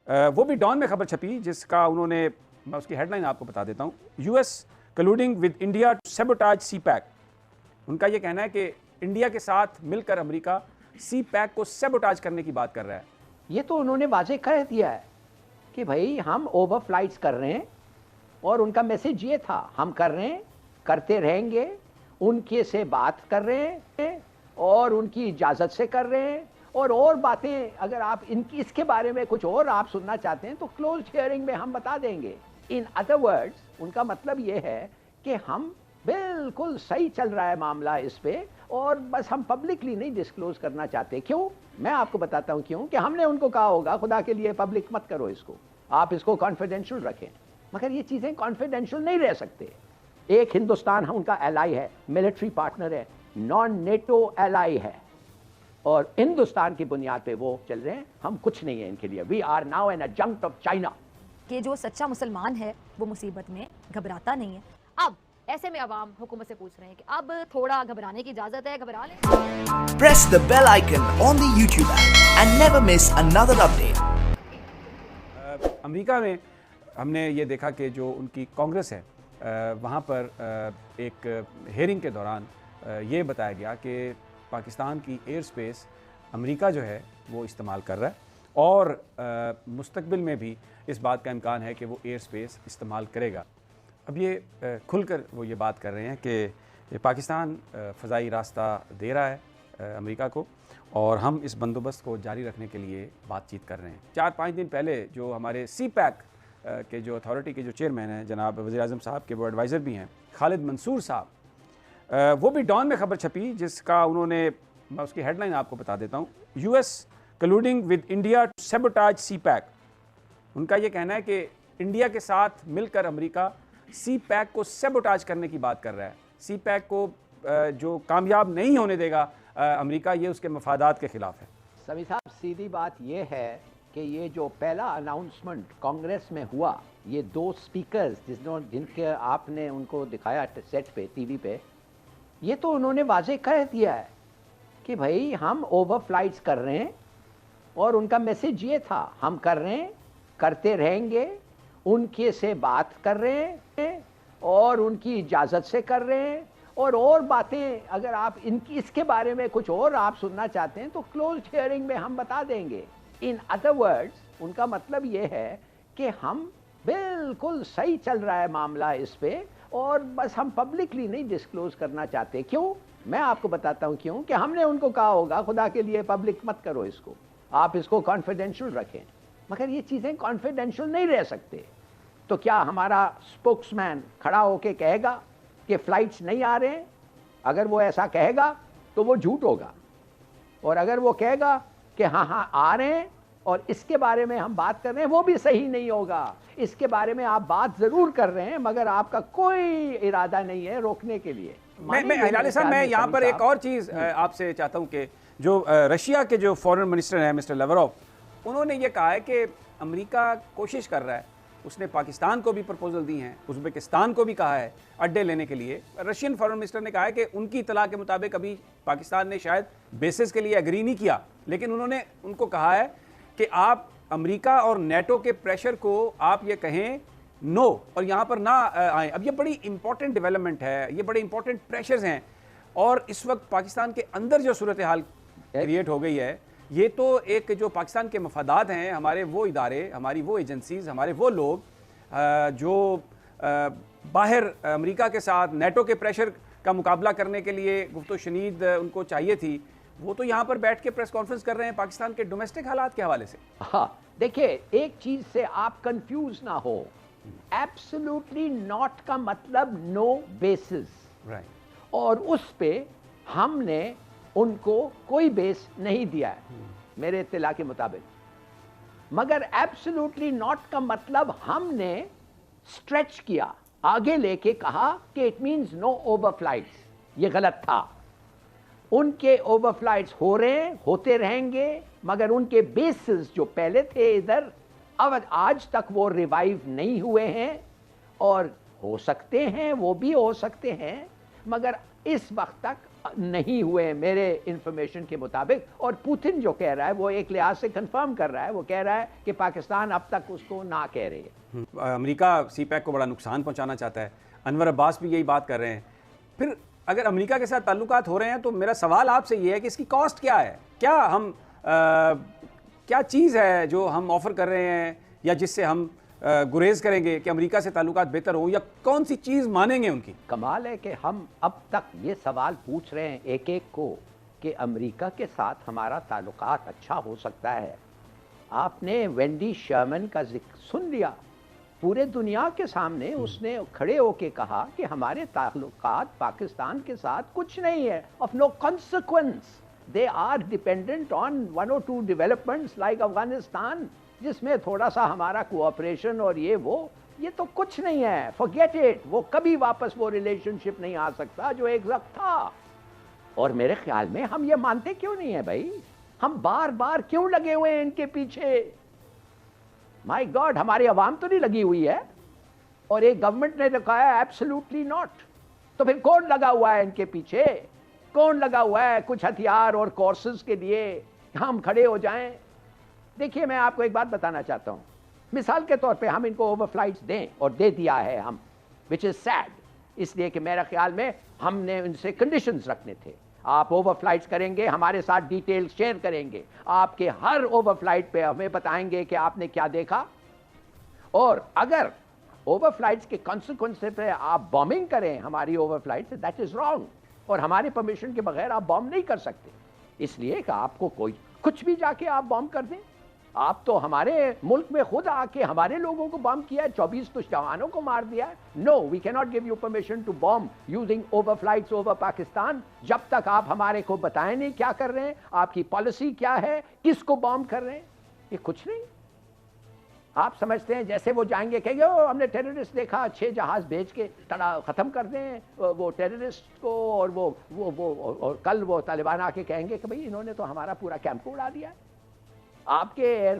وہ بھی ڈان میں خبر چھپی جس کا انہوں نے، میں اس کی ہیڈ لائن آپ کو بتا دیتا ہوں، U S colluding with India to sabotage CPEC. ان کا یہ کہنا ہے کہ انڈیا کے ساتھ مل کر امریکہ سی پیک کو سیبوٹاج کرنے کی بات کر رہا ہے۔ یہ تو انہوں نے واضح کہہ دیا ہے کہ بھائی ہم اوور فلائٹس کر رہے ہیں، اور ان کا میسج یہ تھا ہم کر رہے ہیں، کرتے رہیں گے، ان کے سے بات کر رہے ہیں اور ان کی اجازت سے کر رہے ہیں، اور باتیں اگر آپ اس کے بارے میں کچھ اور آپ سننا چاہتے ہیں تو کلوزڈ ہیئرنگ میں ہم بتا دیں گے۔ ان ادر ورڈز ان کا مطلب یہ ہے کہ ہم بالکل صحیح چل رہا ہے معاملہ اس پہ، اور بس ہم پبلکلی نہیں ڈسکلوز کرنا چاہتے۔ کیوں؟ میں آپ کو بتاتا ہوں کیوں، کہ ہم نے ان کو کہا ہوگا خدا کے لیے پبلک مت کرو اس کو، آپ اس کو کانفیڈینشیل رکھیں، مگر یہ چیزیں کانفیڈینشیل نہیں رہ سکتے۔ ایک ہندوستان ان کا ایلائی ہے، ملٹری پارٹنر ہے، نان نیٹو ایلائی ہے، اور ہندوستان کی بنیاد پہ وہ چل رہے ہیں، ہم کچھ نہیں ہیں ان کے لیے۔ We are now an adjunct of China. کہ جو سچا مسلمان ہے وہ مصیبت میں گھبراتا نہیں ہے۔ اب ایسے میں عوام حکومت سے پوچھ رہے ہیں کہ اب تھوڑا گھبرانے کی اجازت ہے، گھبرا لیں۔ Press the bell icon on the YouTube app and never miss another update. امریکہ میں ہم نے یہ دیکھا کہ جو ان کی کانگریس ہے وہاں پر ایک ہیئرنگ کے دوران یہ بتایا گیا کہ پاکستان کی ایئر سپیس امریکہ جو ہے وہ استعمال کر رہا ہے، اور مستقبل میں بھی اس بات کا امکان ہے کہ وہ ایئر سپیس استعمال کرے گا۔ اب یہ کھل کر وہ یہ بات کر رہے ہیں کہ پاکستان فضائی راستہ دے رہا ہے امریکہ کو، اور ہم اس بندوبست کو جاری رکھنے کے لیے بات چیت کر رہے ہیں۔ 4-5 دن پہلے جو ہمارے سی پیک کے جو اتھارٹی کے جو چیئرمین ہیں جناب وزیر اعظم صاحب کے وہ ایڈوائزر بھی ہیں خالد منصور صاحب، وہ بھی ڈان میں خبر چھپی جس کا انہوں نے، میں اس کی ہیڈ لائن آپ کو بتا دیتا ہوں، U S colluding with India to sabotage CPEC. ان کا یہ کہنا ہے کہ انڈیا کے ساتھ مل کر امریکہ سی پیک کو سیبوٹاج کرنے کی بات کر رہا ہے۔ سی پیک کو جو کامیاب نہیں ہونے دے گا امریکہ، یہ اس کے مفادات کے خلاف ہے۔ سمی صاحب سیدھی بات یہ ہے کہ یہ جو پہلا اناؤنسمنٹ کانگریس میں ہوا، یہ 2 سپیکرز جن کے آپ نے ان کو دکھایا سیٹ پہ ٹی وی پہ، یہ تو انہوں نے واضح کہہ دیا ہے کہ بھائی ہم اوور فلائٹس کر رہے ہیں، اور ان کا میسج یہ تھا ہم کر رہے ہیں، کرتے رہیں گے، ان کے سے بات کر رہے ہیں اور ان کی اجازت سے کر رہے ہیں، اور باتیں اگر آپ اس کے بارے میں کچھ اور آپ سننا چاہتے ہیں تو کلوزڈ ہیئرنگ میں ہم بتا دیں گے۔ ان ادر ورڈز ان کا مطلب یہ ہے کہ ہم بالکل صحیح چل رہا ہے معاملہ اس پہ، اور بس ہم پبلکلی نہیں ڈسکلوز کرنا چاہتے۔ کیوں؟ میں آپ کو بتاتا ہوں کیوں، کہ ہم نے ان کو کہا ہوگا خدا کے لیے پبلک مت کرو اس کو، آپ اس کو کانفیڈینشیل رکھیں، مگر یہ چیزیں کانفیڈینشیل نہیں رہ سکتے۔ تو کیا ہمارا اسپوکس مین کھڑا ہو کے کہے گا کہ فلائٹس نہیں آ رہے ہیں؟ اگر وہ ایسا کہے گا تو وہ جھوٹ ہوگا، اور اگر وہ کہے گا کہ ہاں آ رہے ہیں اور اس کے بارے میں ہم بات کر رہے ہیں، وہ بھی صحیح نہیں ہوگا۔ اس کے بارے میں آپ بات ضرور کر رہے ہیں، مگر آپ کا کوئی ارادہ نہیں ہے روکنے کے لیے۔ میں ہلال صاحب میں یہاں پر ایک اور چیز آپ سے چاہتا ہوں کہ جو رشیا کے جو فورن منسٹر ہیں مسٹر لیوروف، انہوں نے یہ کہا ہے کہ امریکہ کوشش کر رہا ہے، اس نے پاکستان کو بھی پرپوزل دی ہیں، ازبکستان کو بھی کہا ہے اڈے لینے کے لیے۔ رشین فورن منسٹر نے کہا ہے کہ ان کی اطلاع کے مطابق ابھی پاکستان نے شاید بیسز کے لیے اگری نہیں کیا، لیکن انہوں نے ان کو کہا ہے کہ آپ امریکہ اور نیٹو کے پریشر کو آپ یہ کہیں نو، اور یہاں پر نہ آئیں۔ اب یہ بڑی امپورٹنٹ ڈیولپمنٹ ہے، یہ بڑے امپورٹنٹ پریشرز ہیں، اور اس وقت پاکستان کے اندر جو صورتحال کریٹ ہو گئی ہے، یہ تو ایک جو پاکستان کے مفادات ہیں، ہمارے وہ ادارے، ہماری وہ ایجنسیز، ہمارے وہ لوگ جو باہر امریکہ کے ساتھ نیٹو کے پریشر کا مقابلہ کرنے کے لیے گفت و شنید ان کو چاہیے تھی، وہ تو یہاں پر بیٹھ کے پریس کانفرنس کر رہے ہیں پاکستان کے ڈومیسٹک حالات کے حوالے سے۔ ہاں دیکھیں، ایک چیز سے آپ کنفیوز نہ ہو، ایبسولوٹلی ناٹ کا مطلب نو بیسز، اور اس پہ ہم نے ان کو کوئی بیس نہیں دیا ہے میرے اطلاع کے مطابق، مگر ایبسولوٹلی ناٹ کا مطلب ہم نے سٹریچ کیا، آگے لے کے کہا کہ it means no over flights. یہ غلط تھا۔ ان کے اوور فلائٹس ہو رہے ہیں، ہوتے رہیں گے، مگر ان کے بیسز جو پہلے تھے ادھر، اب آج تک وہ ریوائیو نہیں ہوئے ہیں، اور ہو سکتے ہیں، وہ بھی ہو سکتے ہیں، مگر اس وقت تک نہیں ہوئے میرے انفارمیشن کے مطابق. اور پوتن جو کہہ رہا ہے وہ ایک لحاظ سے کنفرم کر رہا ہے, وہ کہہ رہا ہے کہ پاکستان اب تک اس کو نہ کہہ رہے ہے. امریکہ سی پیک کو بڑا نقصان پہنچانا چاہتا ہے, انور عباس بھی یہی بات کر رہے ہیں. پھر اگر امریکہ کے ساتھ تعلقات ہو رہے ہیں تو میرا سوال آپ سے یہ ہے کہ اس کی کاسٹ کیا ہے, کیا چیز ہے جو ہم آفر کر رہے ہیں یا جس سے ہم گریز کریں گے کہ امریکہ سے تعلقات بہتر ہوں, یا کون سی چیز مانیں گے ان کی؟ کمال ہے کہ ہم اب تک یہ سوال پوچھ رہے ہیں ایک ایک کو کہ امریکہ کے ساتھ ہمارا تعلقات اچھا ہو سکتا ہے. آپ نے وینڈی شرمن کا ذکر سن لیا, پورے دنیا کے سامنے اس نے کھڑے ہو کے کہا کہ ہمارے تعلقات پاکستان کے ساتھ کچھ نہیں ہے, of no consequence. They are dependent on 1 or 2 developments like Afghanistan, جس میں تھوڑا سا ہمارا کوآپریشن اور یہ تو کچھ نہیں ہے. forget it. وہ کبھی واپس وہ ریلیشن شپ نہیں آ سکتا جو ایک وقت تھا. اور میرے خیال میں ہم یہ مانتے کیوں نہیں ہیں بھائی, ہم بار بار کیوں لگے ہوئے ہیں ان کے پیچھے؟ مائی گاڈ, ہماری عوام تو نہیں لگی ہوئی ہے, اور ایک گورنمنٹ نے دکھایا ایبسولوٹلی ناٹ. تو پھر کون لگا ہوا ہے ان کے پیچھے؟ کون لگا ہوا ہے کچھ ہتھیار اور کورسز کے لیے ہم کھڑے ہو جائیں؟ دیکھیے میں آپ کو ایک بات بتانا چاہتا ہوں, مثال کے طور پہ ہم ان کو اوور فلائٹس دیں, اور دے دیا ہے ہم, وچ از سیڈ, اس لیے کہ میرا خیال میں ہم نے ان سے کنڈیشنز رکھنے تھے. آپ اوور فلائٹس کریں گے, ہمارے ساتھ ڈیٹیل شیئر کریں گے, آپ کے ہر اوور فلائٹ پہ ہمیں بتائیں گے کہ آپ نے کیا دیکھا, اور اگر اوور فلائٹس کے کانسیکوینس پہ آپ بامبنگ کریں ہماری اوور فلائٹ سے, دیٹ از رانگ, اور ہماری پرمیشن کے بغیر آپ بام نہیں کر سکتے. اس لیے کہ آپ کو کوئی کچھ بھی جا کے آپ بام کر دیں. آپ تو ہمارے ملک میں خود آ کے ہمارے لوگوں کو بام کیا ہے, 24 تو جوانوں کو مار دیا ہے. نو, وی کی not give you permission to bomb using over flights over Pakistan, جب تک آپ ہمارے کو بتائیں نہیں کیا کر رہے ہیں, آپ کی پالیسی کیا ہے, کس کو بام کر رہے ہیں. یہ کچھ نہیں. آپ سمجھتے ہیں جیسے وہ جائیں گے کہیں گے ہم نے ٹیررسٹ دیکھا, 6 جہاز بھیج کے ختم کر دیں وہ ٹیررسٹ کو, اور اور کل وہ طالبان آ کے کہیں گے کہ بھئی انہوں نے تو ہمارا پورا کیمپ کو اڑا دیا ہے. آپ کے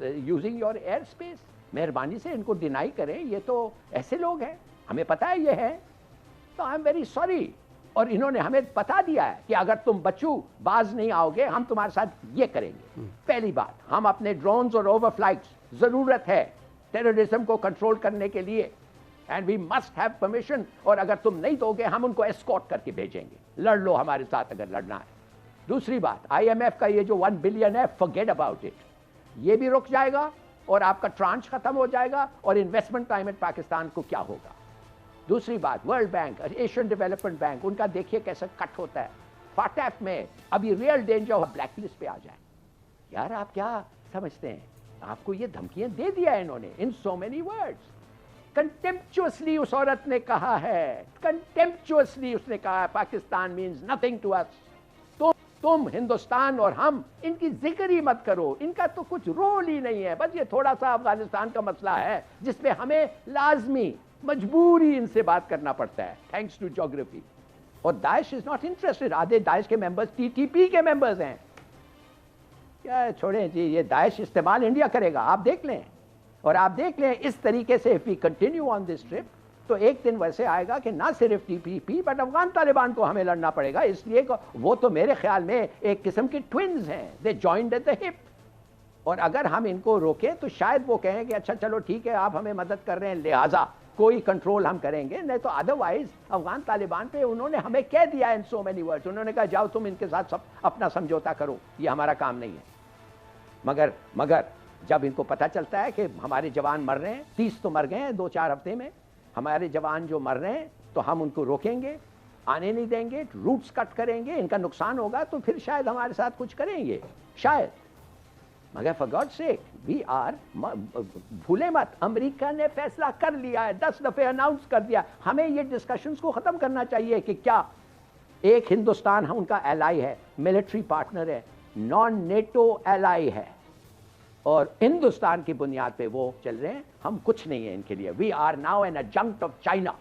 یوزنگ یور ایئر اسپیس, مہربانی سے ان کو ڈینائی کریں. یہ تو ایسے لوگ ہیں, ہمیں پتہ ہے یہ ہے, تو آئی ایم ویری سوری. اور انہوں نے ہمیں بتا دیا ہے کہ اگر تم بچو باز نہیں آؤ گے, ہم تمہارے ساتھ یہ کریں گے. پہلی بات, ہم اپنے ڈرونز اور اوور فلائٹس ضرورت ہے ٹیررزم کو کنٹرول کرنے کے لیے, and we must have permission, اور اگر تم نہیں دو گے ہم ان کو اسکورٹ کر کے بھیجیں گے, لڑ لو ہمارے ساتھ اگر لڑنا ہے. دوسری بات, آئی ایم ایف کا یہ جو 1 بلین ہے, forget about it, یہ بھی رک جائے گا, اور آپ کا ٹرانچ ختم ہو جائے گا, اور انویسٹمنٹ کلائمیٹ پاکستان کو کیا ہوگا. دوسری بات, World Bank, Asian Development Bank, ان کا دیکھیے کیسے کٹ ہوتا ہے. فاٹیف میں ابھی ریئل ڈینجر بلیک لسٹ پہ آ جائے. یار آپ کیا سمجھتے ہیں, آپ کو یہ دھمکیاں دے دیا ہے انہوں نے ان سو مینی ورڈز. کنٹمپچوسلی اس عورت نے کہا ہے, کنٹمپچوسلی اس نے کہا ہے, پاکستان مینز نتھنگ ٹو اس. تم ہندوستان اور ہم ان کی ذکر ہی مت کرو, ان کا تو کچھ رول ہی نہیں ہے. بس یہ تھوڑا سا افغانستان کا مسئلہ ہے جس پہ ہمیں لازمی مجبوری ان سے بات کرنا پڑتا ہے, تھینکس ٹو جیوگرافی. اور داعش از ناٹ انٹرسٹڈ. آدھے داعش کے ممبرز TTP کے ممبرز ہیں. کیا چھوڑیں جی, یہ داعش استعمال انڈیا کرے گا, آپ دیکھ لیں. اور آپ دیکھ لیں اس طریقے سے if we continue on this trip, تو ایک دن ویسے آئے گا کہ نہ صرف TPP بٹ افغان طالبان کو ہمیں لڑنا پڑے گا. اس لیے وہ تو میرے خیال میں ایک قسم کے ٹوئنز ہیں, they joined at the hip. اور اگر ہم ان کو روکیں تو شاید وہ کہیں کہ اچھا چلو ٹھیک ہے, آپ ہمیں مدد کر رہے ہیں لہٰذا کوئی کنٹرول ہم کریں گے. نہیں تو ادروائز افغان طالبان پہ انہوں نے ہمیں کہہ دیا ان سو مینی ورڈز, انہوں نے کہا جاؤ تم ان کے ساتھ اپنا سمجھوتا کرو, یہ ہمارا کام نہیں ہے. مگر جب ان کو پتہ چلتا ہے کہ ہمارے جوان مر رہے ہیں, 30 تو مر گئے ہیں 2-4 ہفتے میں, ہمارے جوان جو مر رہے ہیں, تو ہم ان کو روکیں گے, آنے نہیں دیں گے, روٹس کٹ کریں گے, ان کا نقصان ہوگا, تو پھر شاید ہمارے ساتھ کچھ کریں گے, شاید. مگر for God sake we are, بھولے مت, امریکہ نے فیصلہ کر لیا ہے, 10 دفعے اناؤنس کر دیا. ہمیں یہ ڈسکشنز کو ختم کرنا چاہیے کہ کیا ایک ہندوستان ان کا ایلائی ہے, ملٹری پارٹنر ہے, نان نیٹو ایلائی ہے, اور ہندوستان کی بنیاد پہ وہ چل رہے ہیں. ہم کچھ نہیں ہیں ان کے لیے. We are now an adjunct of China.